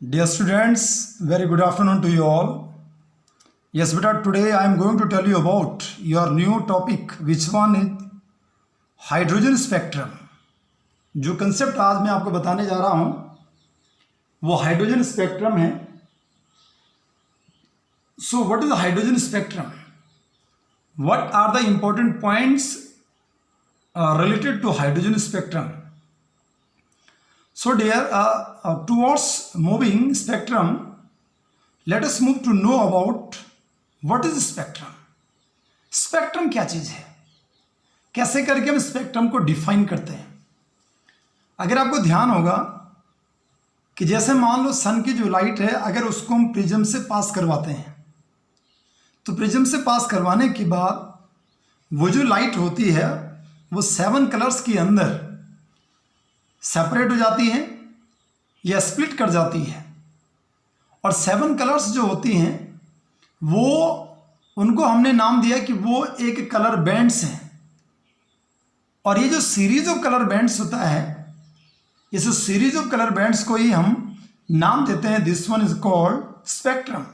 Dear students, very good afternoon to you all. Yes, beta, today I am going to tell you about your new topic, which one is hydrogen spectrum. जो concept आज मैं आपको बताने जा रहा हूं वो हाइड्रोजन स्पेक्ट्रम है. So what is the hydrogen spectrum? What are the important points related to hydrogen spectrum? So dear, towards moving spectrum, let us move to know about what is spectrum. Spectrum क्या चीज़ है, कैसे करके हम spectrum को define करते हैं. अगर आपको ध्यान होगा कि जैसे मान लो सन की जो लाइट है, अगर उसको हम प्रिज्म से पास करवाते हैं तो प्रिज्म से पास करवाने के बाद वो जो लाइट होती है वो 7 कलर्स के अंदर सेपरेट हो जाती है या स्प्लिट कर जाती है. और 7 कलर्स जो होती हैं वो उनको हमने नाम दिया कि वो एक कलर बैंड्स हैं. और ये जो सीरीज ऑफ कलर बैंड्स होता है, इस सीरीज ऑफ कलर बैंड्स को ही हम नाम देते हैं, this one is called spectrum.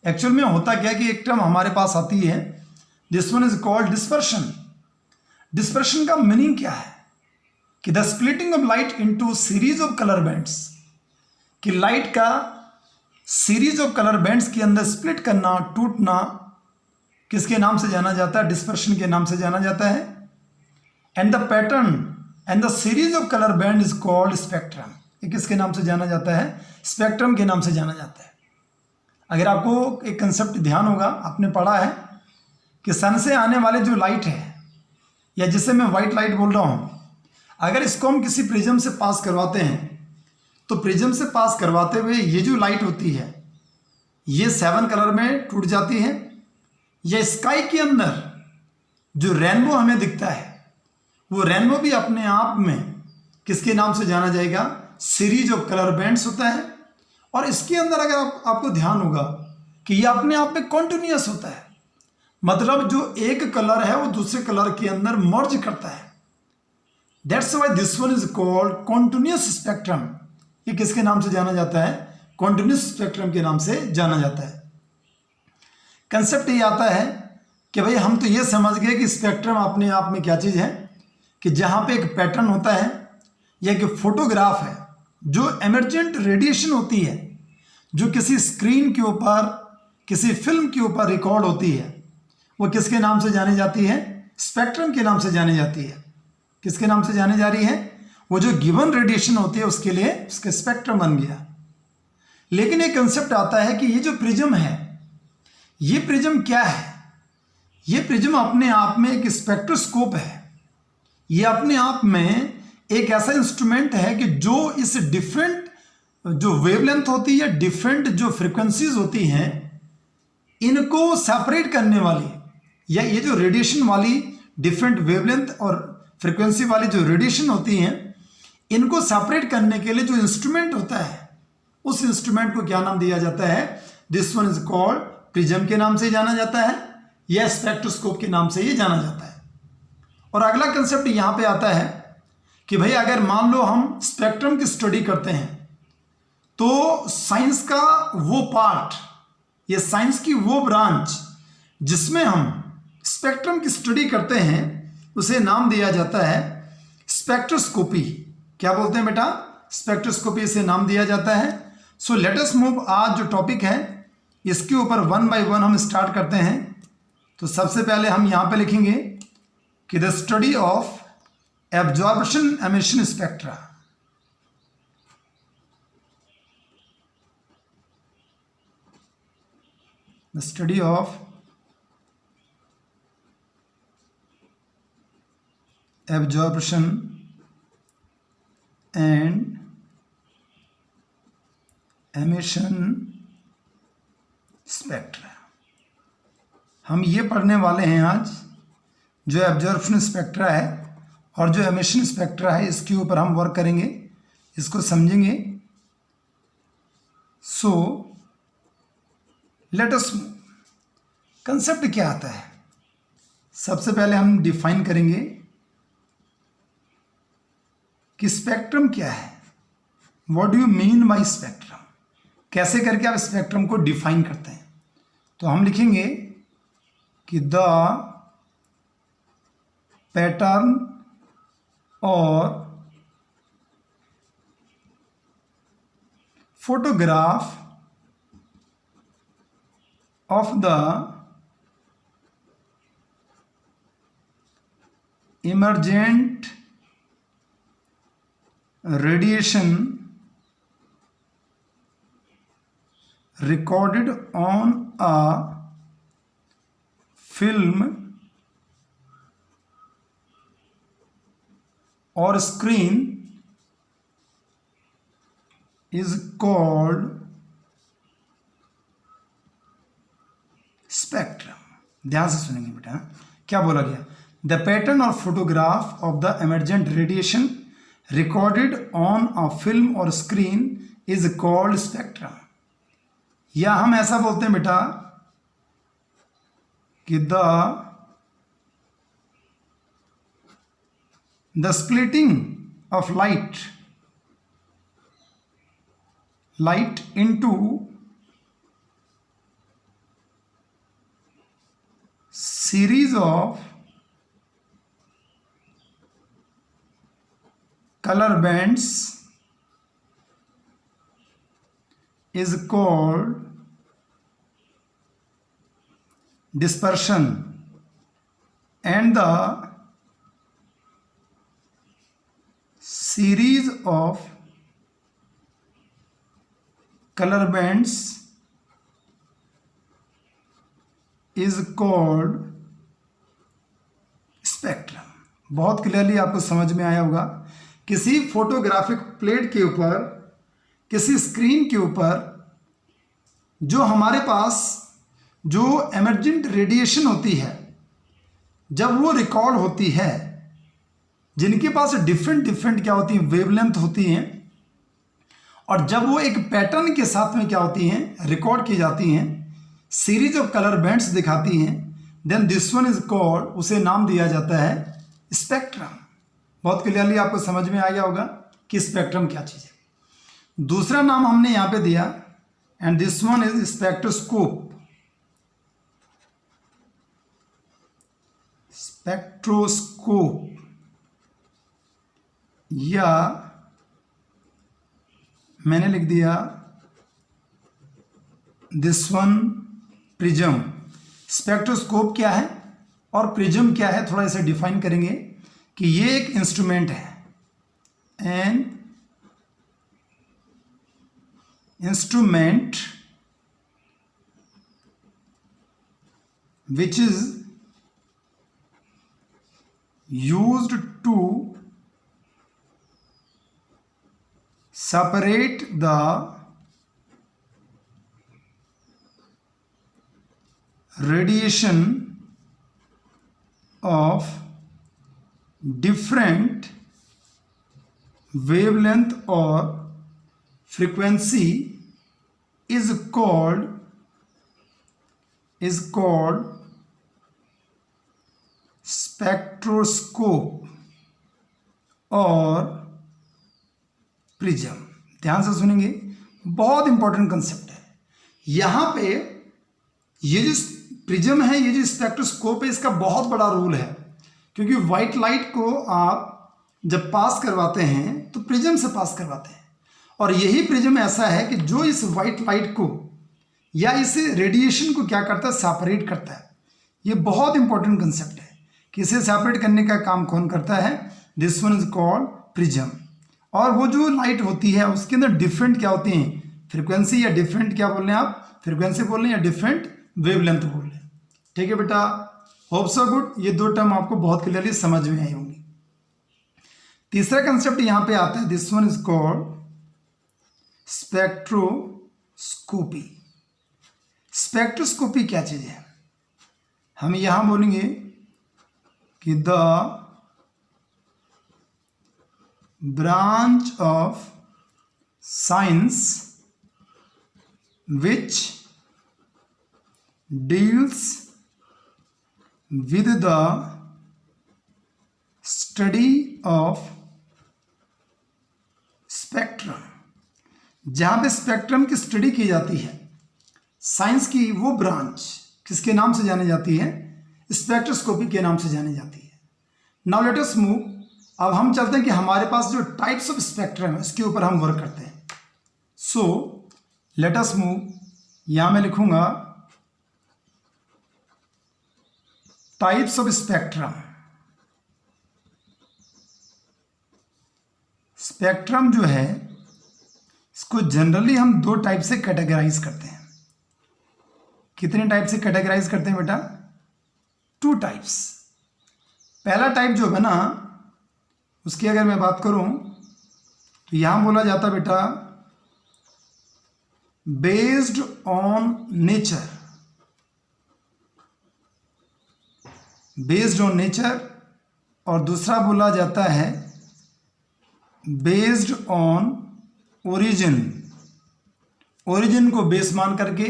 Actual में होता क्या है कि एक टर्म हमारे पास आती है, this one is called dispersion. Dispersion का मीनिंग क्या है कि the splitting of light into series of colour bands, कि लाइट का सीरीज ऑफ कलर बैंड्स के अंदर स्प्लिट करना, टूटना, किसके नाम से जाना जाता है? डिस्पर्शन के नाम से जाना जाता है. And the pattern and the series of colour band is called spectrum. ये किसके नाम से जाना जाता है? स्पेक्ट्रम के नाम से जाना जाता है. अगर आपको एक कंसेप्ट ध्यान होगा, आपने पढ़ा है कि सन से आने वाले जो लाइट है, या जिसे मैं वाइट लाइट बोल रहा हूँ, अगर इसको हम किसी प्रिज्म से पास करवाते हैं तो प्रिज्म से पास करवाते हुए ये जो लाइट होती है ये 7 कलर में टूट जाती है. या स्काई के अंदर जो रेनबो हमें दिखता है वो रेनबो भी अपने आप में किसके नाम से जाना जाएगा? सीरीज ऑफ कलर बैंड्स होता है. और इसके अंदर अगर आपको ध्यान होगा कि ये अपने आप में कॉन्टिन्यूअस होता है, मतलब जो एक कलर है वो दूसरे कलर के अंदर मर्ज करता है. That's why this one is called continuous spectrum. ये किसके नाम से जाना जाता है? कॉन्टिन्यूअस स्पेक्ट्रम के नाम से जाना जाता है. कंसेप्ट ये आता है कि भाई हम तो ये समझ गए कि स्पेक्ट्रम अपने आप में क्या चीज़ है, कि जहाँ पे एक पैटर्न होता है या एक फोटोग्राफ है, जो एमर्जेंट रेडिएशन होती है, जो किसी स्क्रीन के ऊपर, किसी फिल्म के ऊपर रिकॉर्ड होती है, वो किसके नाम से जानी जाती है? स्पेक्ट्रम के नाम से जानी जाती है. किसके नाम से जाने जा रही है? वो जो गिवन रेडिएशन होती है उसके लिए उसके स्पेक्ट्रम बन गया. लेकिन एक कंसेप्ट आता है कि ये जो प्रिज्म है, ये प्रिज्म क्या है? ये प्रिज्म अपने आप में एक स्पेक्ट्रोस्कोप है. ये अपने आप में एक ऐसा इंस्ट्रूमेंट है कि जो इस डिफरेंट जो वेवलेंथ होती है, डिफरेंट जो फ्रिक्वेंसीज होती हैं, इनको सेपरेट करने वाली, या ये जो रेडिएशन वाली डिफरेंट वेवलेंथ और फ्रीक्वेंसी वाली जो रेडिएशन होती हैं, इनको सेपरेट करने के लिए जो इंस्ट्रूमेंट होता है, उस इंस्ट्रूमेंट को क्या नाम दिया जाता है? This one is called prism के नाम से जाना जाता है, या स्पेक्ट्रोस्कोप के नाम से ये जाना जाता है. और अगला कंसेप्ट यहाँ पे आता है कि भाई अगर मान लो हम स्पेक्ट्रम की स्टडी करते हैं तो साइंस का वो पार्ट, ये साइंस की वो ब्रांच जिसमें हम स्पेक्ट्रम की स्टडी करते हैं, उसे नाम दिया जाता है स्पेक्ट्रोस्कोपी. क्या बोलते हैं बेटा? स्पेक्ट्रोस्कोपी से नाम दिया जाता है. सो लेट अस मूव. आज जो टॉपिक है इसके ऊपर 1 बाय 1 हम स्टार्ट करते हैं. तो सबसे पहले हम यहाँ पे लिखेंगे कि the study of absorption emission spectra. The study of absorption and emission spectra. हम ये पढ़ने वाले हैं आज जो एब्जॉर्प्शन स्पेक्ट्रा है और जो एमिशन स्पेक्ट्रा है, इसके ऊपर हम वर्क करेंगे, इसको समझेंगे. सो लेट अस. कंसेप्ट क्या आता है? सबसे पहले हम डिफाइन करेंगे कि स्पेक्ट्रम क्या है. What do you mean by spectrum? कैसे करके आप स्पेक्ट्रम को डिफाइन करते हैं। तो हम लिखेंगे कि द पैटर्न और photograph of the emergent radiation recorded on a film or screen is called spectrum. ध्यान से सुनेंगे बेटा, क्या बोला गया? द पैटर्न और photograph of the emergent radiation recorded on a film और स्क्रीन इज कॉल्ड स्पेक्ट्रम। या हम ऐसा बोलते हैं बेटा कि the splitting of light into series of color bands is called dispersion, and the series of color bands is called spectrum. बहुत clearly आपको समझ में आया होगा। किसी फोटोग्राफिक प्लेट के ऊपर, किसी स्क्रीन के ऊपर जो हमारे पास जो एमरजेंट रेडिएशन होती है, जब वो रिकॉर्ड होती है, जिनके पास डिफरेंट क्या होती हैं, वेवलेंथ होती हैं, और जब वो एक पैटर्न के साथ में क्या होती हैं, रिकॉर्ड की जाती हैं, सीरीज ऑफ कलर बैंड्स दिखाती हैं, then this one is called, उसे नाम दिया जाता है स्पेक्ट्रम। बहुत क्लियरली आपको समझ में आ गया होगा कि स्पेक्ट्रम क्या चीज़ है। दूसरा नाम हमने यहाँ पे दिया, and this one is spectroscope. Spectroscope या मैंने लिख दिया दिस वन प्रिज्म। स्पेक्ट्रोस्कोप क्या है और प्रिज्म क्या है, थोड़ा इसे डिफाइन करेंगे कि ये एक इंस्ट्रूमेंट है, an instrument which is used to separate the radiation of different wavelength or frequency is called spectroscope और प्रिज्म। ध्यान से सुनेंगे, बहुत इंपॉर्टेंट कंसेप्ट है। यहां पे ये जो प्रिज्म है, ये जो स्पेक्ट्रोस्कोप है, इसका बहुत बड़ा रोल है, क्योंकि व्हाइट लाइट को आप जब पास करवाते हैं तो प्रिज्म से पास करवाते हैं, और यही प्रिज्म ऐसा है कि जो इस व्हाइट लाइट को या इस रेडिएशन को क्या करता है, सेपरेट करता है। ये बहुत इंपॉर्टेंट कंसेप्ट है कि इसे सेपरेट करने का काम कौन करता है, this one is called prism. और वो जो लाइट होती है उसके अंदर डिफरेंट क्या होती हैं, फ्रीक्वेंसी, या डिफरेंट क्या बोल रहे हैं आप, फ्रीक्वेंसी बोल रहे हैं या डिफरेंट वेवलेंथ बोल रहे हैं। ठीक है बेटा, होप सो गुड। ये दो टर्म आपको बहुत क्लियरली समझ में आई होंगी। तीसरा कंसेप्ट यहां पे आता है, this one is called spectroscopy. Spectroscopy क्या चीज है, हम यहां बोलेंगे कि the branch of science which deals with the study of spectrum। जहां पे स्पेक्ट्रम की स्टडी की जाती है, साइंस की वो ब्रांच किसके नाम से जानी जाती है? स्पेक्ट्रोस्कोपी के नाम से जानी जाती है। नाउ लेट अस मूव, अब हम चलते हैं कि हमारे पास जो टाइप्स ऑफ स्पेक्ट्रम है उसके ऊपर हम वर्क करते हैं। सो लेट अस मूव, यहां मैं लिखूंगा टाइप्स ऑफ स्पेक्ट्रम। स्पेक्ट्रम जो है इसको जनरली हम दो टाइप से कैटेगराइज करते हैं। कितने टाइप से कैटेगराइज करते हैं बेटा? 2 टाइप्स। पहला टाइप जो है ना, उसकी अगर मैं बात करूं तो यहां बोला जाता बेटा based on nature, based on nature, और दूसरा बोला जाता है बेस्ड ऑन ओरिजिन, ओरिजिन को बेस मान करके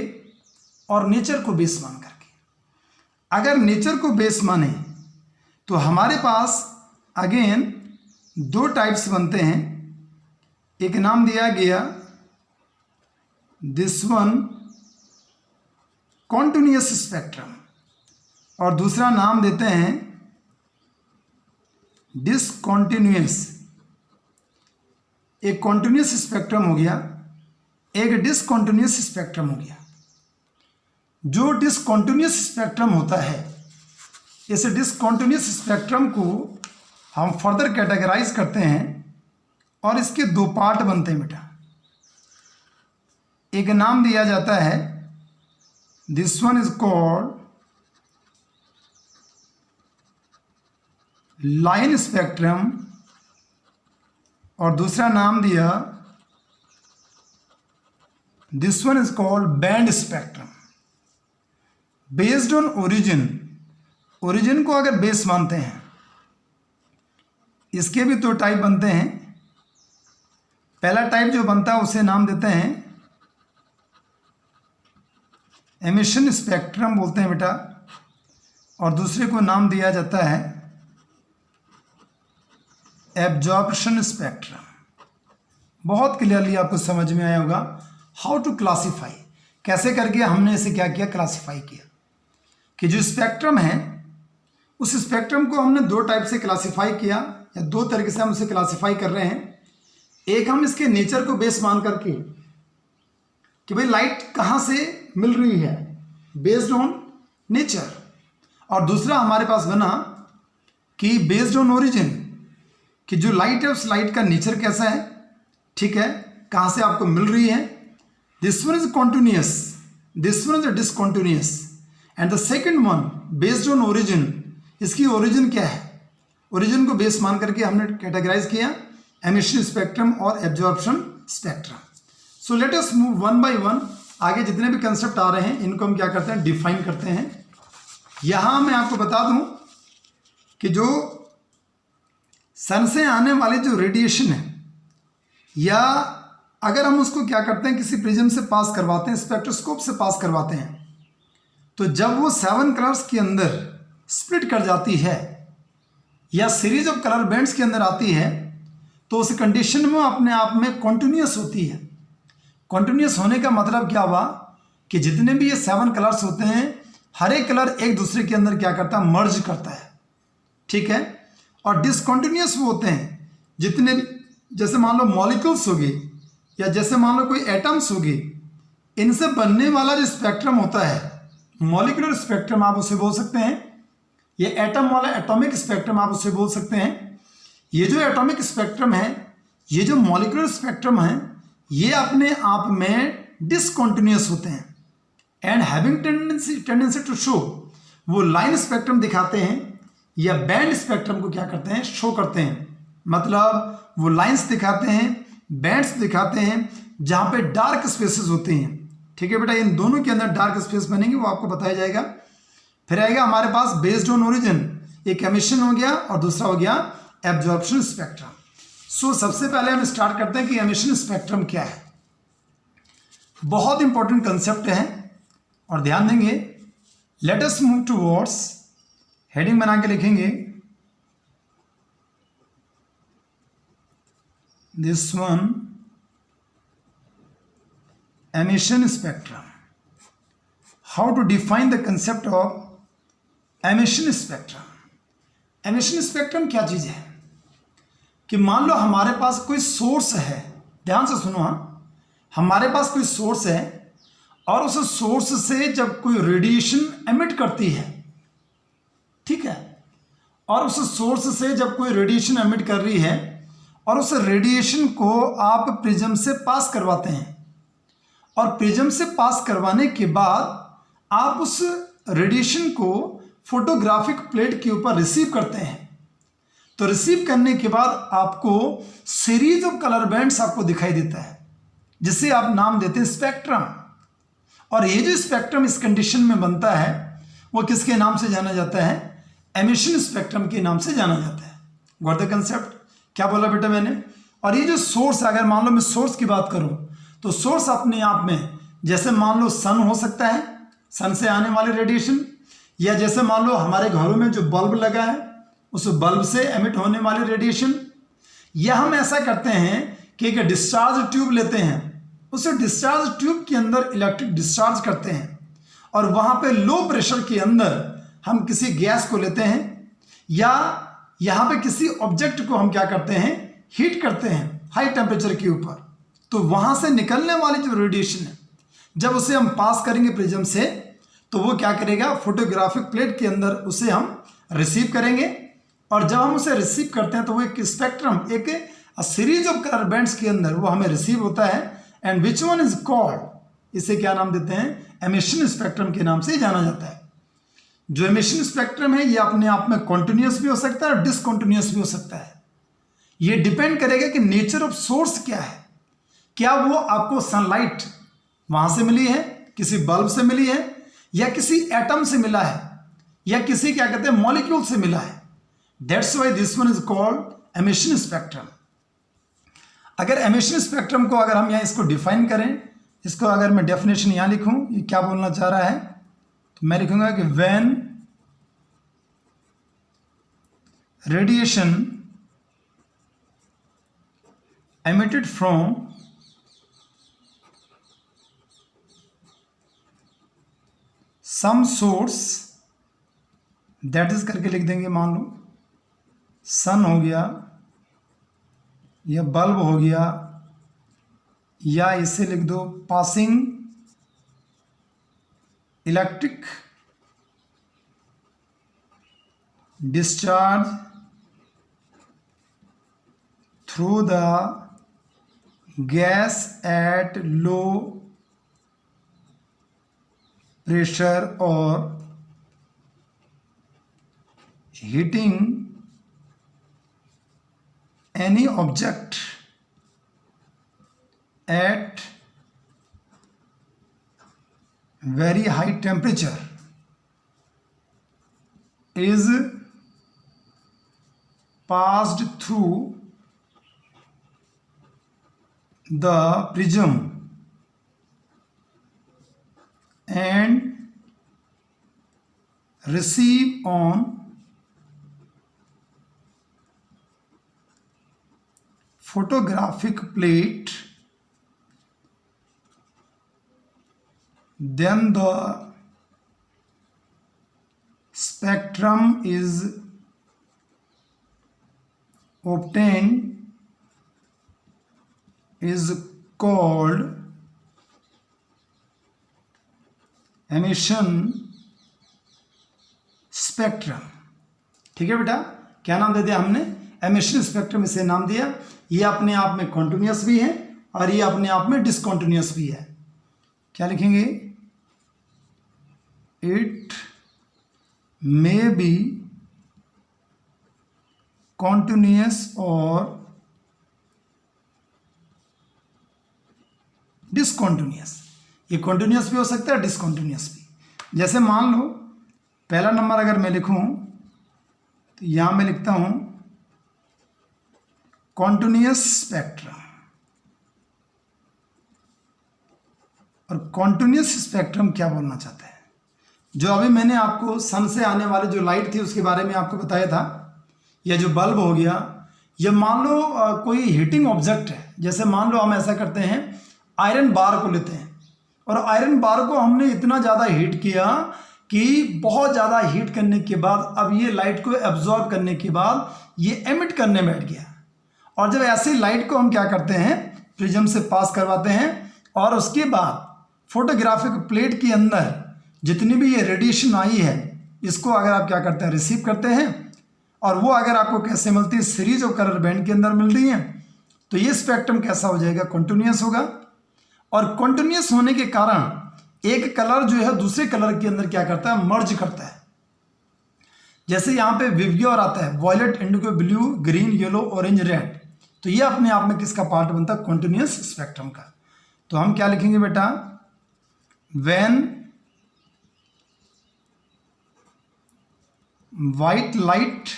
और नेचर को बेस मान करके। अगर नेचर को बेस माने तो हमारे पास अगेन 2 टाइप्स बनते हैं। एक नाम दिया गया दिस वन कॉन्टिन्यूअस स्पेक्ट्रम, और दूसरा नाम देते हैं डिसकॉन्टिन्यूअस। एक कॉन्टिन्यूअस स्पेक्ट्रम हो गया, एक डिसकॉन्टिन्यूअस स्पेक्ट्रम हो गया। जो डिसकॉन्टिन्यूअस स्पेक्ट्रम होता है, इस डिसकॉन्टिन्यूअस स्पेक्ट्रम को हम फर्दर कैटेगराइज करते हैं और इसके 2 पार्ट बनते हैं बेटा। एक नाम दिया जाता है this one is called line spectrum, और दूसरा नाम दिया this one is called band spectrum. Based on origin, origin को अगर बेस मानते हैं, इसके भी 2 टाइप बनते हैं। पहला टाइप जो बनता है उसे नाम देते हैं एमिशन स्पेक्ट्रम बोलते हैं बेटा, और दूसरे को नाम दिया जाता है एब्जॉर्प्शन स्पेक्ट्रम। बहुत क्लियरली आपको समझ में आया होगा हाउ टू क्लासीफाई, कैसे करके हमने इसे क्या किया, क्लासीफाई किया। कि जो स्पेक्ट्रम है उस स्पेक्ट्रम को हमने 2 टाइप से क्लासीफाई किया, या 2 तरीके से हम उसे क्लासीफाई कर रहे हैं। एक हम इसके नेचर को बेस मान करके कि भाई लाइट कहाँ से मिल रही है, बेस्ड ऑन नेचर, और दूसरा हमारे पास बना कि बेस्ड ऑन ओरिजिन, कि जो लाइट है उस लाइट का नेचर कैसा है, ठीक है, कहाँ से आपको मिल रही है। This one is continuous, this one is discontinuous, and the second one based on origin. इसकी ओरिजिन क्या है, ओरिजिन को बेस मान करके हमने कैटेगराइज किया एमिशन स्पेक्ट्रम और absorption spectrum. So let us move 1 by 1। आगे जितने भी कंसेप्ट आ रहे हैं इनको हम क्या करते हैं, डिफाइन करते हैं। यहां मैं आपको बता दूं कि जो सन से आने वाले जो रेडिएशन है, या अगर हम उसको क्या करते हैं किसी प्रिज्म से पास करवाते हैं, स्पेक्ट्रोस्कोप से पास करवाते हैं, तो जब वो 7 कलर्स के अंदर स्प्लिट कर जाती है या सीरीज ऑफ कलर बैंड्स के अंदर आती है, तो उस कंडीशन में अपने आप में कॉन्टिन्यूअस होती है। कॉन्टिन्यूअस होने का मतलब क्या हुआ कि जितने भी ये 7 कलर्स होते हैं, हर एक कलर एक दूसरे के अंदर क्या करता है, मर्ज करता है, ठीक है। और डिसकॉन्टिन्यूअस वो होते हैं जितने भी, जैसे मान लो मॉलिक्यूल्स होगी, या जैसे मान लो कोई एटम्स होगी, इनसे बनने वाला जो स्पेक्ट्रम होता है, मॉलिक्यूलर स्पेक्ट्रम आप उसे बोल सकते हैं। ये एटम वाला एटॉमिक स्पेक्ट्रम आप उसे बोल सकते हैं। ये जो एटॉमिक स्पेक्ट्रम है, ये जो मॉलिक्यूलर स्पेक्ट्रम है, ये अपने आप में डिसकॉन्टिन्यूअस होते हैं and having tendency to show, वो लाइन स्पेक्ट्रम दिखाते हैं या बैंड स्पेक्ट्रम को क्या करते हैं, शो करते हैं। मतलब वो लाइंस दिखाते हैं, बैंड्स दिखाते हैं, जहां पे डार्क स्पेसेस होते हैं, ठीक है बेटा। इन दोनों के अंदर डार्क स्पेस बनेंगे, वो आपको बताया जाएगा। फिर आएगा हमारे पास बेस्ड ऑन ओरिजिन, एक एमिशन हो गया और दूसरा हो गया एब्जॉर्प्शन स्पेक्ट्रम। सो सबसे पहले हम स्टार्ट करते हैं कि एमिशन स्पेक्ट्रम क्या है। बहुत इंपॉर्टेंट कंसेप्ट है और ध्यान देंगे। Let us move towards, heading बना के लिखेंगे this one emission spectrum. How to define the concept of emission spectrum. Emission spectrum क्या चीज़ है कि मान लो हमारे पास कोई सोर्स है, ध्यान से सुनो, हाँ, हमारे पास कोई सोर्स है और उस सोर्स से जब कोई रेडिएशन एमिट करती है, ठीक है, और उस सोर्स से जब कोई रेडिएशन एमिट कर रही है और उस रेडिएशन को आप प्रिज्म से पास करवाते हैं और प्रिज्म से पास करवाने के बाद आप उस रेडिएशन को फोटोग्राफिक प्लेट के ऊपर रिसीव करते हैं. तो रिसीव करने के बाद आपको सीरीज ऑफ कलर बैंड्स आपको दिखाई देता है, जिसे आप नाम देते हैं स्पेक्ट्रम. और ये जो स्पेक्ट्रम इस कंडीशन में बनता है वो किसके नाम से जाना जाता है? एमिशन स्पेक्ट्रम के नाम से जाना जाता है. Got the concept? क्या बोला बेटा मैंने? और ये जो सोर्स, अगर मान लो मैं सोर्स की बात करूं तो सोर्स अपने आप में, जैसे मान लो सन हो सकता है, सन से आने वाले रेडिएशन, या जैसे मान लो हमारे घरों में जो बल्ब लगा है उस बल्ब से एमिट होने वाले रेडिएशन, या हम ऐसा करते हैं कि एक डिस्चार्ज ट्यूब लेते हैं, उस डिस्चार्ज ट्यूब के अंदर इलेक्ट्रिक डिस्चार्ज करते हैं और वहाँ पे लो प्रेशर के अंदर हम किसी गैस को लेते हैं, या यहाँ पे किसी ऑब्जेक्ट को हम क्या करते हैं? हीट करते हैं हाई टेम्परेचर के ऊपर. तो वहाँ से निकलने वाली जो रेडिएशन है, जब उसे हम पास करेंगे प्रिज्म से, तो वो क्या करेगा? फोटोग्राफिक प्लेट के अंदर उसे हम रिसीव करेंगे. और जब हम उसे रिसीव करते हैं तो वो एक स्पेक्ट्रम, एक सीरीज ऑफ कलर बैंड्स के अंदर वो हमें रिसीव होता है. And which one is called, इसे क्या नाम देते हैं? एमिशन स्पेक्ट्रम के नाम से जाना जाता है. जो एमिशन स्पेक्ट्रम है ये अपने आप में कॉन्टिन्यूस भी हो सकता है और डिसकॉन्टिन्यूस भी हो सकता है. ये डिपेंड करेगा कि नेचर ऑफ सोर्स क्या है. क्या वो आपको सनलाइट वहां से मिली है, किसी बल्ब से मिली है, या किसी एटम से मिला है, या किसी क्या कहते हैं मॉलिक्यूल से मिला है. That's why this one is called emission spectrum. अगर एमिशन स्पेक्ट्रम को अगर हम यहाँ इसको डिफाइन करें, इसको अगर मैं डेफिनेशन यहाँ लिखूँ, ये क्या बोलना चाह रहा है, तो मैं लिखूंगा कि when radiation emitted from some source, that is करके लिख देंगे, मान लो सन हो गया या बल्ब हो गया, या इसे लिख दो passing electric discharge through the gas at low pressure और heating any object at very high temperature is passed through the prism and receive on photographic plate, then the spectrum is obtained is called emission spectrum. ठीक है बेटा, क्या नाम दे दिया हमने? Emission spectrum इसे नाम दिया. ये अपने आप में कॉन्टिन्यूस भी है और ये अपने आप में डिसकॉन्टिन्यूस भी है. क्या लिखेंगे? इट मे बी कॉन्टिन्यूस और डिसकॉन्टिन्यूस. ये कॉन्टिन्यूस भी हो सकता है, डिसकॉन्टिन्यूस भी. जैसे मान लो पहला नंबर अगर मैं लिखूं तो यहां मैं लिखता हूं कॉन्टिन्यूस स्पेक्ट्रम. और कॉन्टिन्यूस स्पेक्ट्रम क्या बोलना चाहता है? जो अभी मैंने आपको सन से आने वाले जो लाइट थी उसके बारे में आपको बताया था, या जो बल्ब हो गया, या मान लो कोई हीटिंग ऑब्जेक्ट है. जैसे मान लो हम ऐसा करते हैं, आयरन बार को लेते हैं, और आयरन बार को हमने इतना ज़्यादा हीट किया कि बहुत ज़्यादा हीट करने के बाद अब ये लाइट को एब्जॉर्ब करने के बाद ये एमिट करने बैठ गया। और जब ऐसे लाइट को हम क्या करते हैं, प्रिज्म से पास करवाते हैं और उसके बाद फोटोग्राफिक प्लेट के अंदर जितनी भी ये रेडिएशन आई है इसको अगर आप क्या करते हैं, रिसीव करते हैं, और वो अगर आपको कैसे मिलती है, सीरीज ऑफ कलर बैंड के अंदर मिल रही है, तो ये स्पेक्ट्रम कैसा हो जाएगा, कॉन्टिन्यूस होगा। और कॉन्टिन्यूस होने के कारण एक कलर जो है दूसरे कलर के अंदर क्या करता है, मर्ज करता है। जैसे यहाँ पे विवग्योर आता है, violet, indigo, blue, green, yellow, orange, red, तो ये अपने आप में किसका पार्ट बनता है, कॉन्टिन्यूस स्पेक्ट्रम का। तो हम क्या लिखेंगे बेटा, when white light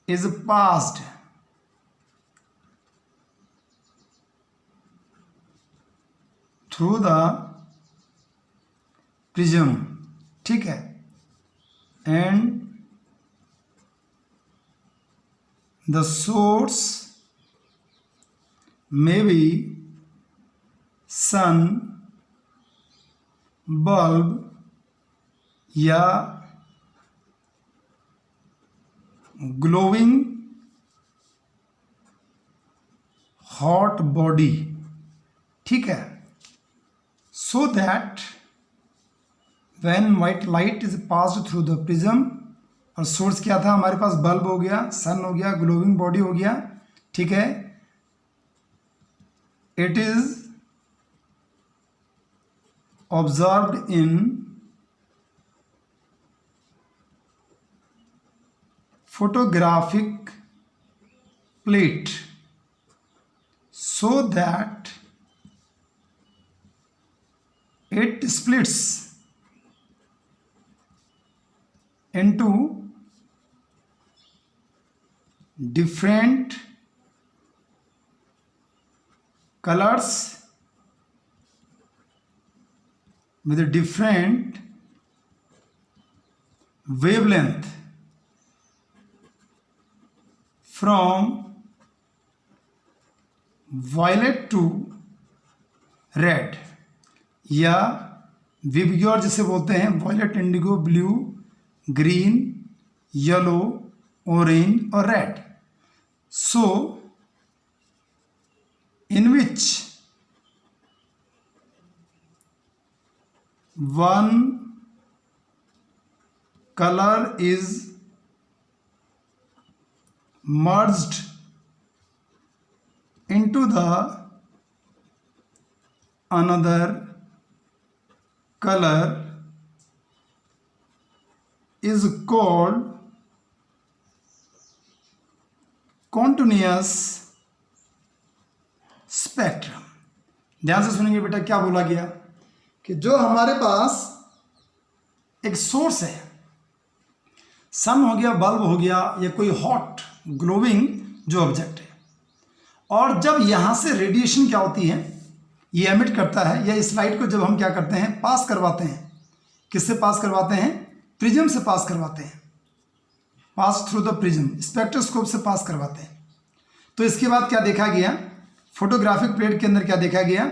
is passed through the prism, ठीक है, and the source may be sun, bulb या glowing hot body, ठीक है। so that when white light is passed through the prism, और सोर्स क्या था हमारे पास, बल्ब हो गया, सन हो गया, ग्लोविंग बॉडी हो गया, ठीक है। It is observed in photographic plate so that it splits into different colors with a different wavelength from violet to red, या विबग्योर जिसे बोलते हैं, violet, indigo, blue, green, yellow, orange और red. So in which one colour is merged into the another color is called continuous spectrum। ध्यान से सुनेंगे बेटा, क्या बोला गया कि जो हमारे पास एक सोर्स है, सन हो गया, बल्ब हो गया, या कोई हॉट ग्लोविंग जो ऑब्जेक्ट है, और जब यहाँ से रेडिएशन क्या होती है, ये एमिट करता है, या इस लाइट को जब हम क्या करते हैं, पास करवाते हैं, किससे पास करवाते हैं, प्रिज्म से पास करवाते हैं, pass through the prism, spectroscope से पास करवाते हैं। तो इसके बाद क्या देखा गया, फोटोग्राफिक प्लेट के अंदर क्या देखा गया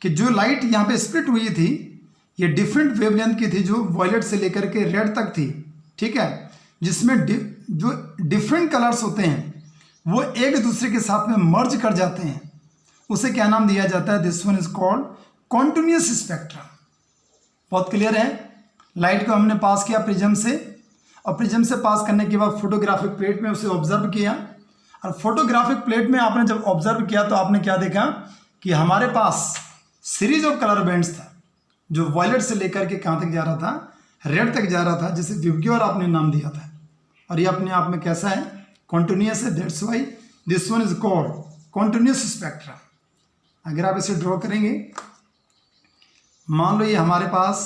कि जो लाइट यहाँ पे स्प्लिट हुई थी, ये डिफरेंट वेवलेंथ की थी, जो वॉयलेट से लेकर के रेड तक थी, ठीक है, जिसमें जो डिफरेंट कलर्स होते हैं वो एक दूसरे के साथ में मर्ज कर जाते हैं, उसे क्या नाम दिया जाता है, this one is called continuous spectrum. बहुत क्लियर है। लाइट को हमने पास किया प्रिज्म से, और प्रिज्म से पास करने के बाद फोटोग्राफिक प्लेट में उसे ऑब्जर्व किया, और फोटोग्राफिक प्लेट में आपने जब ऑब्जर्व किया तो आपने क्या देखा कि हमारे पास सीरीज ऑफ कलर बैंड्स था, जो वॉयलेट से लेकर के कहाँ तक जा रहा था, रेड तक जा रहा था, जिसे विबग्योर आपने नाम दिया था, और ये अपने आप में कैसा है, कॉन्टिन्यूस है। That's why this one is called continuous spectrum. अगर आप इसे ड्रॉ करेंगे, मान लो ये हमारे पास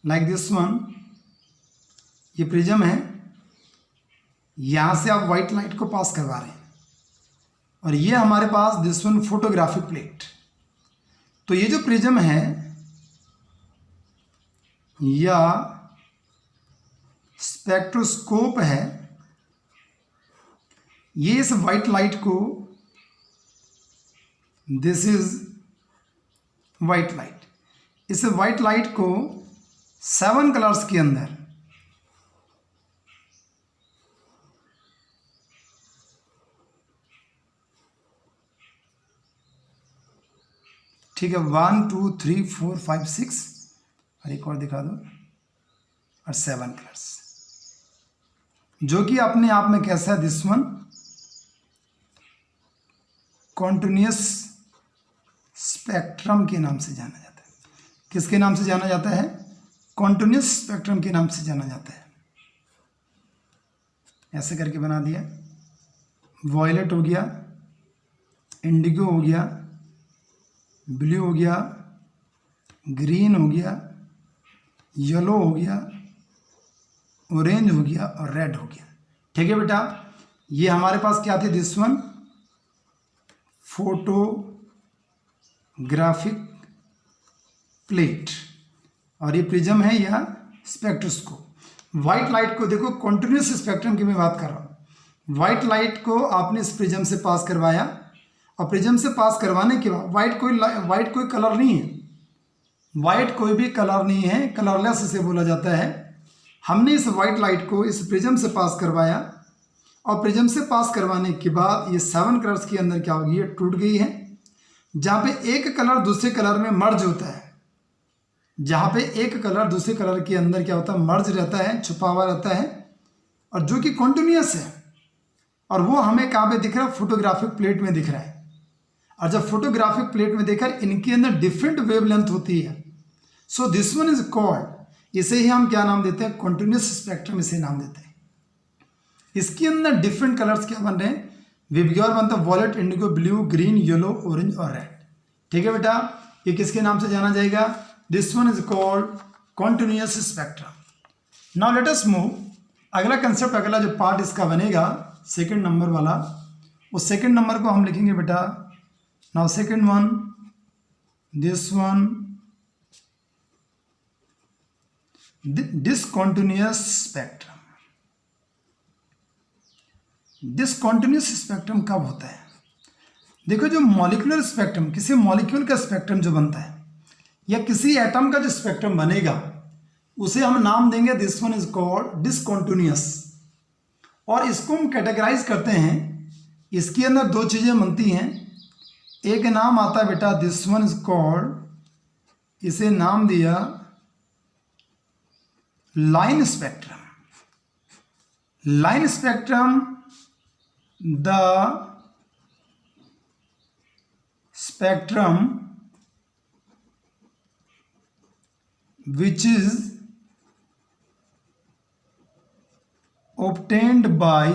लाइक दिस वन, ये प्रिज्म है, यहाँ से आप व्हाइट लाइट को पास करवा रहे हैं, और ये हमारे पास दिस वन फोटोग्राफिक प्लेट। तो ये जो प्रिज्म है या स्पेक्ट्रोस्कोप है, ये इस व्हाइट लाइट को दिस इज वाइट लाइट। इस वाइट लाइट को 7 कलर्स के अंदर ठीक है 1 2 3 4 5 6 और एक और दिखा दो और 7 कलर्स, जो कि अपने आप में कैसा है, दिस वन कॉन्टिन्यूस स्पेक्ट्रम के नाम से जाना जाता है। किसके नाम से जाना जाता है? कॉन्टिन्यूस स्पेक्ट्रम के नाम से जाना जाता है। ऐसे करके बना दिया। वॉयलेट हो गया, इंडिगो हो गया, ब्लू हो गया, ग्रीन हो गया, येलो हो गया, ऑरेंज हो गया और रेड हो गया। ठीक है बेटा, ये हमारे पास क्या थे? दिस वन फोटोग्राफिक प्लेट और ये प्रिज्म है या स्पेक्ट्रोस्कोप। व्हाइट लाइट को देखो, कॉन्टिन्यूस स्पेक्ट्रम की मैं बात कर रहा हूँ। व्हाइट लाइट को आपने इस प्रिज्म से पास करवाया और प्रिज्म से पास करवाने के बाद व्हाइट कोई कलर नहीं है, व्हाइट कोई भी कलर नहीं है, कलरलेस इसे बोला जाता है। हमने इस व्हाइट लाइट को इस प्रिज्म से पास करवाया और प्रिज्म से पास करवाने के बाद ये 7 कलर्स के अंदर क्या होगी? ये टूट गई है। जहाँ पे एक कलर दूसरे कलर में मर्ज होता है, जहाँ पे एक कलर दूसरे कलर के अंदर क्या होता है? मर्ज रहता है, छुपा हुआ रहता है, और जो कि कॉन्टिन्यूस है, और वो हमें कहाँ पे दिख रहा है? फोटोग्राफिक प्लेट में दिख रहा है। और जब फोटोग्राफिक प्लेट में देखा, इनके अंदर डिफरेंट वेवलेंथ होती है। So this one is called, इसे ही हम क्या नाम देते हैं? कॉन्टिन्यूस स्पेक्ट्रम इसे नाम देते हैं। इसके अंदर डिफरेंट कलर्स क्या बन रहे हैं? विबग्योर बनता है violet, indigo, blue, green, yellow, orange और रेड। ठीक है बेटा, ये किसके नाम से जाना जाएगा? This one is called continuous spectrum. Now let us move. अगला कंसेप्ट, अगला जो पार्ट इसका बनेगा सेकंड नंबर वाला, उस सेकंड नंबर को हम लिखेंगे बेटा, now second one, this one discontinuous spectrum. Discontinuous spectrum कब होता है? देखो, जो मॉलिक्यूलर स्पेक्ट्रम, किसी मॉलिक्यूल का स्पेक्ट्रम जो बनता है या किसी एटम का जो स्पेक्ट्रम बनेगा, उसे हम नाम देंगे this one is called discontinuous. और इसको हम कैटेगराइज करते हैं, इसके अंदर 2 चीज़ें बनती हैं। एक नाम आता है बेटा दिस वन इज कॉल्ड, इसे नाम दिया line spectrum. Line spectrum, the spectrum which is obtained by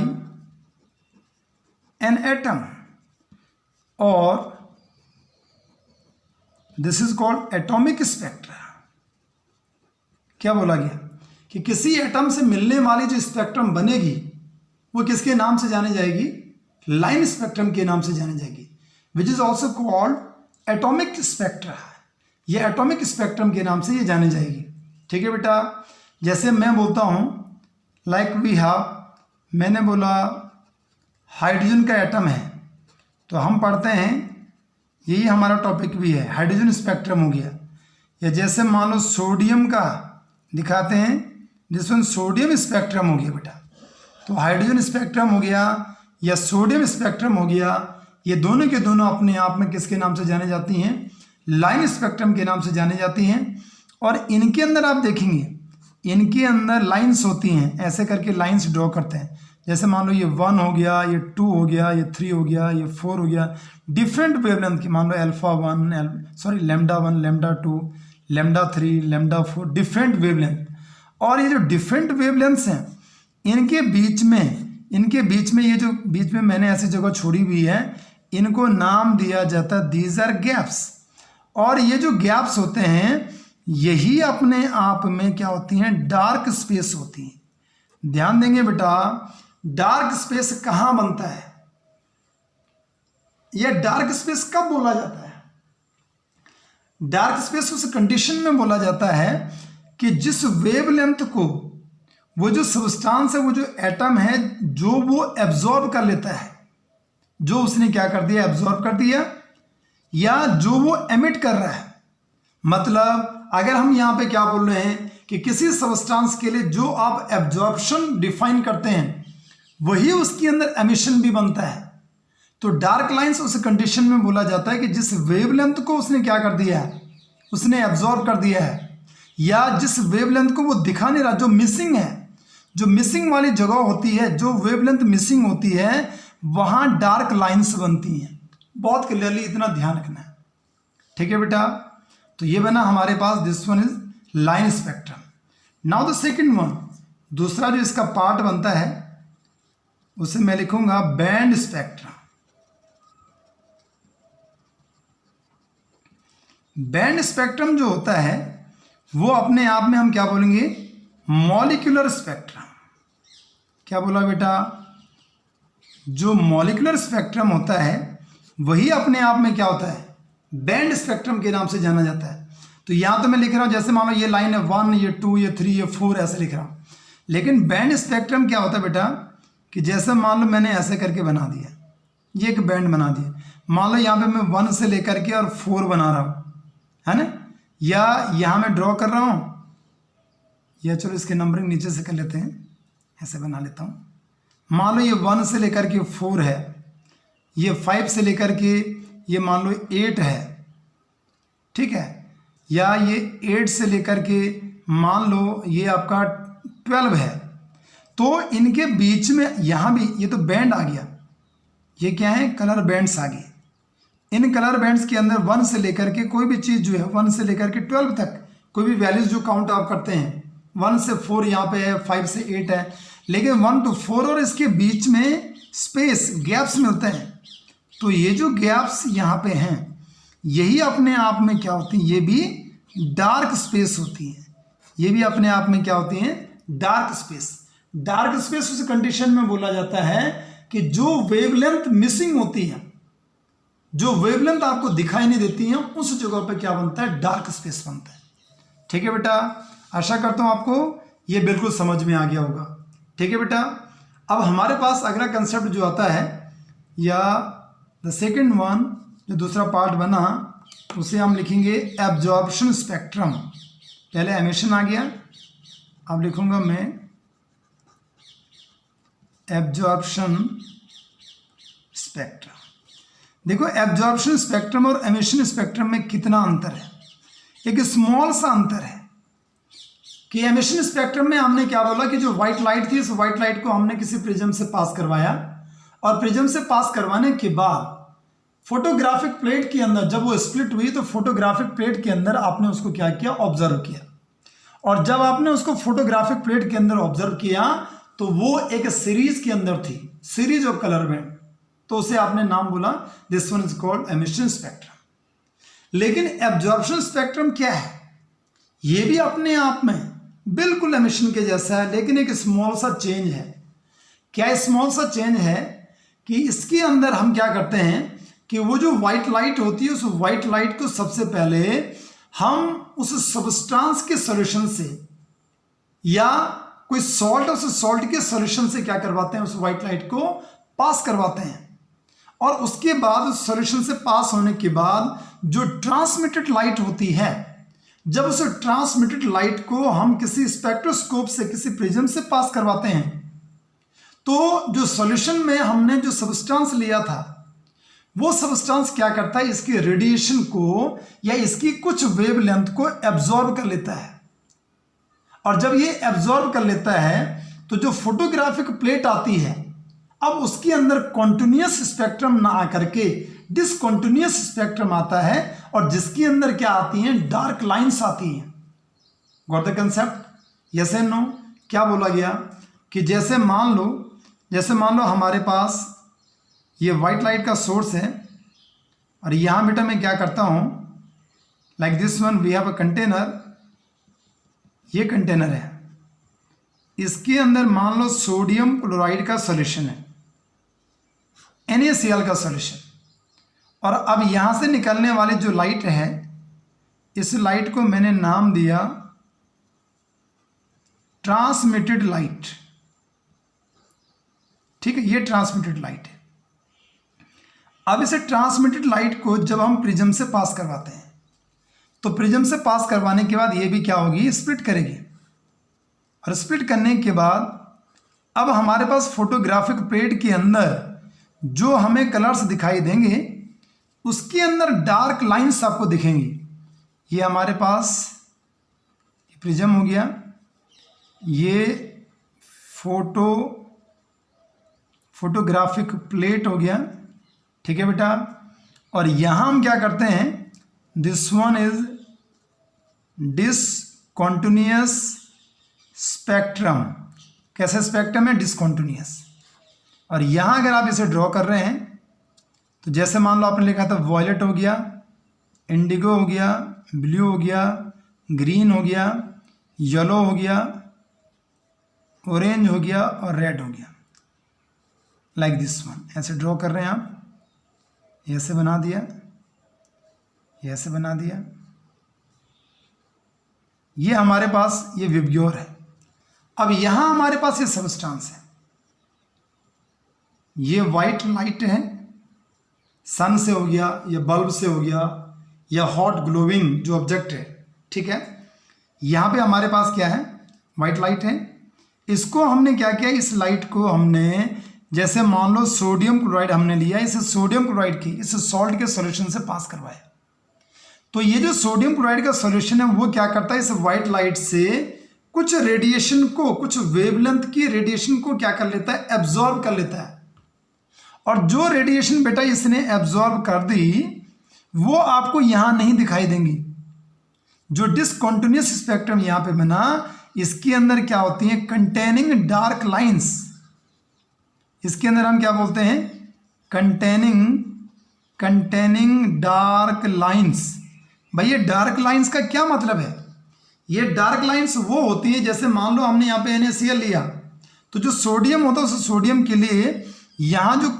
an atom, or this is called atomic spectra। क्या बोला गया कि किसी एटम से मिलने वाली जो स्पेक्ट्रम बनेगी वो किसके नाम से जाने जाएगी? लाइन स्पेक्ट्रम के नाम से जाने जाएगी, which is also called atomic spectra. ये एटॉमिक स्पेक्ट्रम के नाम से ये जाने जाएगी। ठीक है बेटा, जैसे मैं बोलता हूँ लाइक वी हैव, मैंने बोला हाइड्रोजन का एटम है, तो हम पढ़ते हैं, यही हमारा टॉपिक भी है, हाइड्रोजन स्पेक्ट्रम हो गया। या जैसे मान लो सोडियम का दिखाते हैं, जिसमें सोडियम स्पेक्ट्रम हो गया बेटा, तो हाइड्रोजन स्पेक्ट्रम हो गया या सोडियम स्पेक्ट्रम हो गया, ये दोनों के दोनों अपने आप में किसके नाम से जाने जाती हैं? लाइन स्पेक्ट्रम के नाम से जाने जाती हैं। और इनके अंदर आप देखेंगे, इनके अंदर लाइंस होती हैं, ऐसे करके लाइंस ड्रॉ करते हैं। जैसे मान लो ये 1 हो गया, ये 2 हो गया, ये 3 हो गया, ये 4 हो गया, डिफरेंट वेवलेंथ की, मान लो lambda 1, lambda 2, lambda 3, lambda 4, different wavelength. और ये जो डिफरेंट वेवलेंथ्स हैं, इनके बीच में ये जो बीच में मैंने ऐसी जगह छोड़ी हुई है, इनको नाम दिया जाता है दीज आर गैप्स। और ये जो गैप्स होते हैं, यही अपने आप में क्या होती हैं? डार्क स्पेस होती हैं। ध्यान देंगे बेटा, डार्क स्पेस कहाँ बनता है? यह डार्क स्पेस कब बोला जाता है? डार्क स्पेस उस कंडीशन में बोला जाता है कि जिस वेवलेंथ को वो जो सब्सटेंस है, वो जो एटम है, जो वो एब्जॉर्ब कर लेता है, जो उसने क्या कर दिया? एब्जॉर्ब कर दिया, या जो वो एमिट कर रहा है। मतलब अगर हम यहाँ पे क्या बोल रहे हैं कि किसी सबस्टांस के लिए जो आप एब्जॉर्प्शन डिफाइन करते हैं वही उसके अंदर एमिशन भी बनता है। तो डार्क लाइंस उस कंडीशन में बोला जाता है कि जिस वेवलेंथ को उसने क्या कर दिया है, उसने एब्जॉर्ब कर दिया है, या जिस वेवलेंथ को वो दिखा नहीं रहा, जो मिसिंग है, जो मिसिंग वाली जगह होती है, जो वेवलेंथ मिसिंग होती है, वहां डार्क लाइंस बनती हैं। बहुत क्लियरली इतना ध्यान रखना है। ठीक है बेटा, तो ये बना हमारे पास, this one is line spectrum. Now the second one, दूसरा जो इसका पार्ट बनता है उसे मैं लिखूंगा बैंड स्पेक्ट्रम। बैंड स्पेक्ट्रम जो होता है वो अपने आप में हम क्या बोलेंगे, मॉलिक्यूलर स्पेक्ट्रम। क्या बोला बेटा, जो मॉलिक्यूलर स्पेक्ट्रम होता है वही अपने आप में क्या होता है, बैंड स्पेक्ट्रम के नाम से जाना जाता है। तो यहां तो मैं लिख रहा हूं जैसे मान लो ये लाइन है 1, ये 2, ये 3, ये 4 ऐसे लिख रहा हूं, लेकिन बैंड स्पेक्ट्रम क्या होता है बेटा कि जैसे मान लो मैंने ऐसे करके बना दिया, ये एक बैंड बना दिया, मान लो यहाँ पे मैं 1 से लेकर के और 4 बना रहा हूँ, है ना, या यहाँ मैं ड्रॉ कर रहा हूँ, या चलो इसके नंबरिंग नीचे से कर लेते हैं, ऐसे बना लेता हूँ। मान लो ये 1 से लेकर के 4 है, ये 5 से लेकर के ये मान लो 8 है, ठीक है, या ये 8 से लेकर के मान लो ये आपका 12 है। तो इनके बीच में यहाँ भी ये तो बैंड आ गया, ये क्या है, कलर बैंड्स आ गए। इन कलर बैंड्स के अंदर 1 से लेकर के कोई भी चीज़ जो है 1 से लेकर के 12 तक कोई भी वैल्यूज जो काउंट आप करते हैं, 1 से 4 यहाँ पे है, 5 से 8 है, लेकिन 1 to 4 और इसके बीच में स्पेस गैप्स मिलते हैं। तो ये जो गैप्स यहाँ पे हैं यही अपने आप में क्या होती हैं, ये भी डार्क स्पेस होती हैं। ये भी अपने आप में क्या होती हैं, डार्क स्पेस। डार्क स्पेस उस कंडीशन में बोला जाता है कि जो वेवलेंथ मिसिंग होती है, जो वेवलेंथ आपको दिखाई नहीं देती है, उस जगह पे क्या बनता है, डार्क स्पेस बनता है। ठीक है बेटा, आशा करता हूं आपको ये बिल्कुल समझ में आ गया होगा। ठीक है बेटा, अब हमारे पास अगला कंसेप्ट जो आता है, या द सेकंड वन जो दूसरा पार्ट बना उसे हम लिखेंगे एब्जॉर्प्शन स्पेक्ट्रम। पहले एमिशन आ गया, अब लिखूंगा मैं एब्जॉर्प्शन स्पेक्ट्रम। देखो एब्जॉर्प्शन स्पेक्ट्रम और एमिशन स्पेक्ट्रम में कितना अंतर है, एक स्मॉल सा अंतर है कि एमिशन स्पेक्ट्रम में हमने क्या बोला कि जो व्हाइट लाइट थी, इस व्हाइट लाइट को हमने किसी प्रिज्म से पास करवाया, और प्रिज्म से पास करवाने के बाद फोटोग्राफिक प्लेट के अंदर जब वो स्प्लिट हुई तो फोटोग्राफिक प्लेट के अंदर आपने उसको क्या किया, ऑब्जर्व किया। और जब आपने उसको फोटोग्राफिक प्लेट के अंदर ऑब्जर्व किया तो वो एक सीरीज के अंदर थी, सीरीज ऑफ कलर बैंड, तो उसे आपने नाम बोला, this one is called emission spectrum. लेकिन एब्जॉर्प्शन स्पेक्ट्रम क्या है, ये भी अपने आप में बिल्कुल एमिशन के जैसा है, लेकिन एक स्मॉल सा चेंज है। क्या स्मॉल सा चेंज है कि इसके अंदर हम क्या करते हैं कि वो जो व्हाइट लाइट होती है, उस व्हाइट लाइट को सबसे पहले हम उस सब्सटेंस के सॉल्यूशन से या कोई सॉल्ट, उस सॉल्ट के सॉल्यूशन से क्या करवाते हैं, उस व्हाइट लाइट को पास करवाते हैं। और उसके बाद उस सॉल्यूशन से पास होने के बाद जो ट्रांसमिटेड लाइट होती है, जब उस ट्रांसमिटेड लाइट को हम किसी स्पेक्ट्रोस्कोप से, किसी प्रिज्म से पास करवाते हैं, तो जो सॉल्यूशन में हमने जो सब्सटेंस लिया था वो सब्सटेंस क्या करता है, इसके रेडिएशन को या इसकी कुछ वेवलेंथ को एब्जॉर्ब कर लेता है। और जब ये एब्जॉर्ब कर लेता है तो जो फोटोग्राफिक प्लेट आती है, अब उसके अंदर कॉन्टिन्यूअस स्पेक्ट्रम ना आकर के डिसकॉन्टिन्यूअस स्पेक्ट्रम आता है, और जिसके अंदर क्या आती हैं, डार्क लाइंस आती हैं। Got the concept, yes and no. क्या बोला गया कि जैसे मान लो हमारे पास ये व्हाइट लाइट का सोर्स है, और यहां बेटा मैं क्या करता हूं, like this one we have a container, ये कंटेनर है, इसके अंदर मान लो सोडियम क्लोराइड का सॉल्यूशन है, NaCl का सॉल्यूशन, और अब यहां से निकलने वाली जो लाइट है, इस लाइट को मैंने नाम दिया ट्रांसमिटेड लाइट। ठीक है, ये ट्रांसमिटेड लाइट है। अब इसे ट्रांसमिटेड लाइट को जब हम प्रिज्म से पास करवाते हैं तो प्रिज्म से पास करवाने के बाद ये भी क्या होगी, स्प्लिट करेगी। और स्प्लिट करने के बाद अब हमारे पास फोटोग्राफिक प्लेट के अंदर जो हमें कलर्स दिखाई देंगे उसके अंदर डार्क लाइंस आपको दिखेंगी। ये हमारे पास प्रिज्म हो गया, ये फोटोग्राफिक प्लेट हो गया, ठीक है बेटा। और यहाँ हम क्या करते हैं, this one is discontinuous spectrum. कैसे स्पेक्ट्रम है, डिसकॉन्टिन्यूअस। और यहाँ अगर आप इसे ड्रॉ कर रहे हैं तो जैसे मान लो आपने लिखा था वॉयलेट हो गया, इंडिगो हो गया, ब्लू हो गया, ग्रीन हो गया, येलो हो गया, ऑरेंज हो गया और रेड हो गया, लाइक दिस वन। ऐसे ड्रॉ कर रहे हैं आप, ऐसे बना दिया, ऐसे बना दिया। ये हमारे पास ये विबग्योर है। अब यहां हमारे पास ये सबस्टांस है, ये वाइट लाइट है, सन से हो गया या बल्ब से हो गया या हॉट ग्लोविंग जो ऑब्जेक्ट है, ठीक है। यहाँ पे हमारे पास क्या है, वाइट लाइट है। इसको हमने क्या किया, इस लाइट को हमने जैसे मान लो सोडियम क्लोराइड हमने लिया, इसे सोडियम क्लोराइड की इस सॉल्ट के सॉल्यूशन से पास करवाया। तो ये जो सोडियम क्लोराइड का सॉल्यूशन है वो क्या करता है, इस वाइट लाइट से कुछ रेडिएशन को, कुछ वेवलेंथ की रेडिएशन को क्या कर लेता है, एब्जॉर्ब कर लेता है। और जो रेडिएशन बेटा इसने एब्जॉर्ब कर दी वो आपको यहां नहीं दिखाई देंगी। जो डिसकॉन्टिन्यूअस स्पेक्ट्रम यहां पे बना, इसके अंदर क्या होती है, कंटेनिंग डार्क लाइंस। इसके अंदर हम क्या बोलते हैं, कंटेनिंग डार्क लाइंस। भाई ये डार्क लाइंस का क्या मतलब है, ये डार्क लाइंस वो होती है जैसे मान लो हमने यहाँ पे NaCl लिया तो जो सोडियम होता है उस सोडियम के लिए यहाँ जो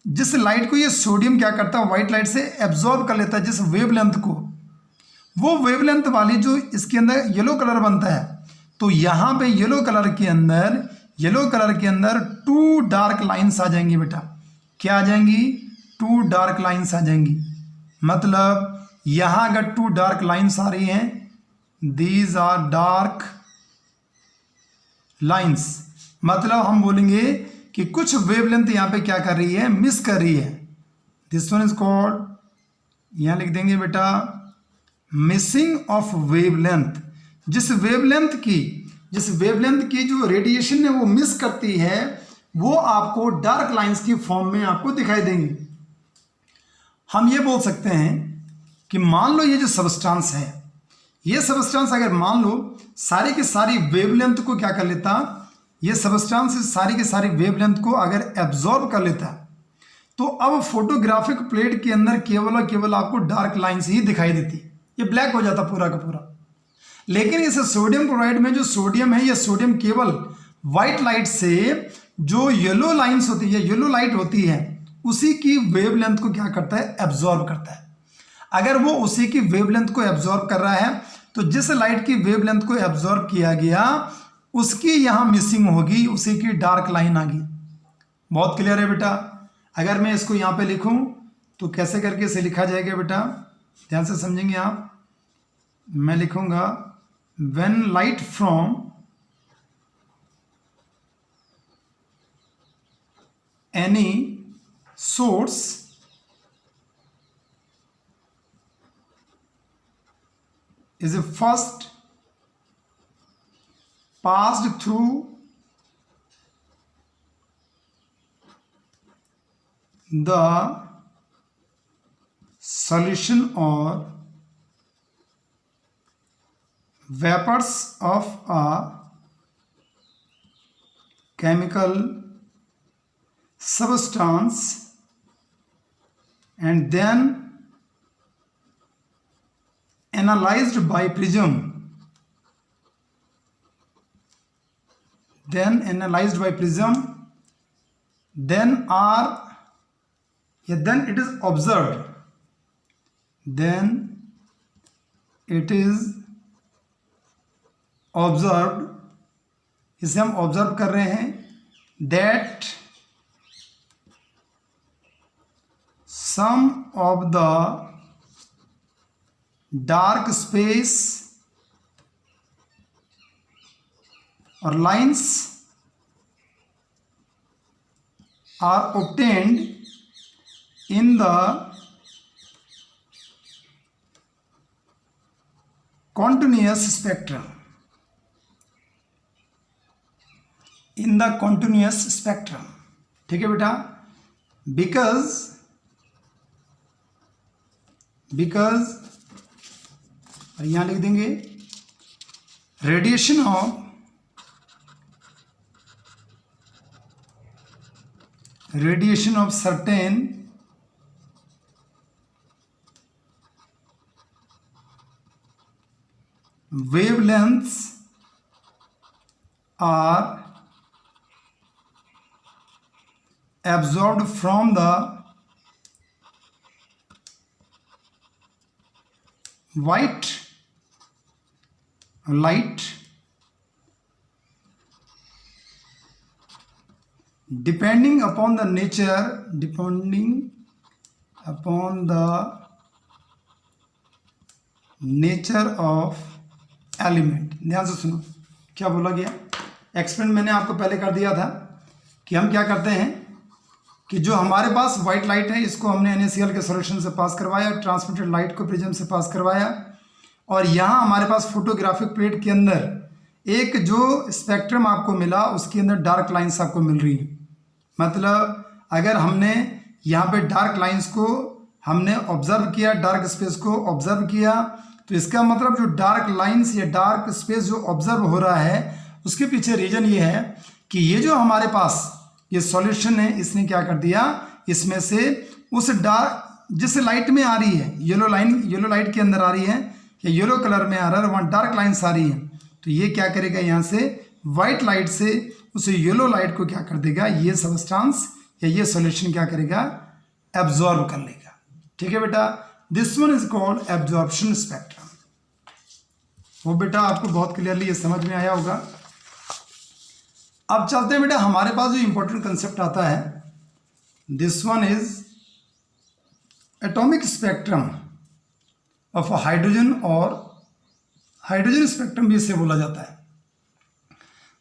जिस लाइट को ये सोडियम क्या करता है, व्हाइट लाइट से एब्जॉर्ब कर लेता है जिस वेवलेंथ को, वो वेवलेंथ वाली जो इसके अंदर येलो कलर बनता है। तो यहाँ पे येलो कलर के अंदर टू डार्क लाइंस आ जाएंगी बेटा। क्या आ जाएंगी, टू डार्क लाइंस आ जाएंगी। मतलब यहाँ अगर टू डार्क लाइंस आ रही हैं, दीज आर डार्क लाइंस, मतलब हम बोलेंगे कि कुछ वेवलेंथ यहाँ पे क्या कर रही है, मिस कर रही है। दिस वन इज कॉल्ड, यहाँ लिख देंगे बेटा मिसिंग ऑफ वेवलेंथ। जिस वेवलेंथ की जो रेडिएशन है वो मिस करती है, वो आपको डार्क लाइंस की फॉर्म में आपको दिखाई देंगी। हम ये बोल सकते हैं कि मान लो ये जो सबस्टांस है, ये सबस्टांस अगर मान लो सारी की सारी वेवलेंथ को क्या कर लेता, ये सबस्टांस सारी की सारी वेवलेंथ को अगर एब्जॉर्ब कर लेता तो अब फोटोग्राफिक प्लेट के अंदर केवल और केवल आपको डार्क लाइंस ही दिखाई देती, ये ब्लैक हो जाता पूरा का पूरा। लेकिन इस सोडियम क्लोराइड में जो सोडियम है, ये सोडियम केवल व्हाइट लाइट से जो येलो लाइंस होती है, येलो लाइट होती है, उसी की वेवलेंथ को क्या करता है, एब्जॉर्ब करता है। अगर वो उसी की वेवलेंथ को एब्जॉर्ब कर रहा है तो जिस लाइट की वेवलेंथ को एब्जॉर्ब किया गया उसकी यहाँ मिसिंग होगी, उसी की डार्क लाइन आ गई। बहुत क्लियर है बेटा। अगर मैं इसको यहाँ पे लिखूं तो कैसे करके इसे लिखा जाएगा बेटा, ध्यान से समझेंगे आप। मैं लिखूंगा when light from any source is first passed through the solution or vapors of a chemical substance and then analyzed by prism, then it is observed, इसे हम ऑब्जर्व कर रहे हैं, that some of the dark space और lines are obtained in the continuous spectrum. In the continuous spectrum. ठीक है बेटा, because यहां लिख देंगे radiation of certain wavelengths are absorbed from the white light depending upon the nature of element. ध्यान से सुनो क्या बोला गया। एक्सपेरिमेंट मैंने आपको पहले कर दिया था कि हम क्या करते हैं कि जो हमारे पास व्हाइट लाइट है इसको हमने NaCl के सॉल्यूशन से पास करवाया, ट्रांसमिटेड लाइट को प्रिज्म से पास करवाया, और यहाँ हमारे पास फोटोग्राफिक प्लेट के अंदर एक जो स्पेक्ट्रम आपको मिला उसके अंदर डार्क लाइन्स आपको मिल रही है। मतलब अगर हमने यहाँ पे डार्क लाइन्स को हमने ऑब्जर्व किया, डार्क स्पेस को ऑब्जर्व किया, तो इसका मतलब जो डार्क लाइन्स या डार्क स्पेस जो ऑब्जर्व हो रहा है उसके पीछे रीजन ये है कि ये जो हमारे पास ये सॉल्यूशन है इसने क्या कर दिया, इसमें से उस डार्क जिस लाइट में आ रही है, येलो लाइट के अंदर आ रही है या येलो कलर में आ रहा है, वहाँ डार्क लाइन्स आ रही हैं, तो ये क्या करेगा यहाँ से वाइट लाइट से उस येलो लाइट को क्या कर देगा, ये सबस्टांस या ये सॉल्यूशन क्या करेगा, एब्जॉर्ब कर लेगा। ठीक है बेटा, this one is called absorption spectrum. वो बेटा आपको बहुत क्लियरली ये समझ में आया होगा। अब चलते हैं बेटा, हमारे पास जो इंपॉर्टेंट कंसेप्ट आता है, this one is atomic spectrum of hydrogen, और हाइड्रोजन स्पेक्ट्रम भी इसे बोला जाता है।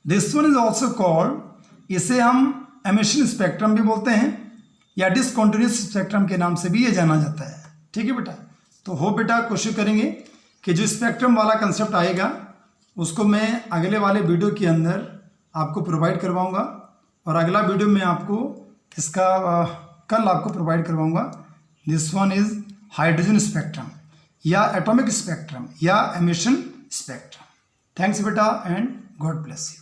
This one is also called, इसे हम एमिशन स्पेक्ट्रम भी बोलते हैं या डिसकंटिन्यूअस स्पेक्ट्रम के नाम से भी ये जाना जाता है। ठीक है बेटा, तो हो बेटा कोशिश करेंगे कि जो स्पेक्ट्रम वाला कंसेप्ट आएगा उसको मैं अगले वाले वीडियो के अंदर आपको प्रोवाइड करवाऊंगा, और अगला वीडियो में आपको इसका कल आपको प्रोवाइड करवाऊंगा। This one is hydrogen spectrum या एटॉमिक स्पेक्ट्रम या एमिशन स्पेक्ट्रम। थैंक्स बेटा एंड गॉड ब्लेस यू।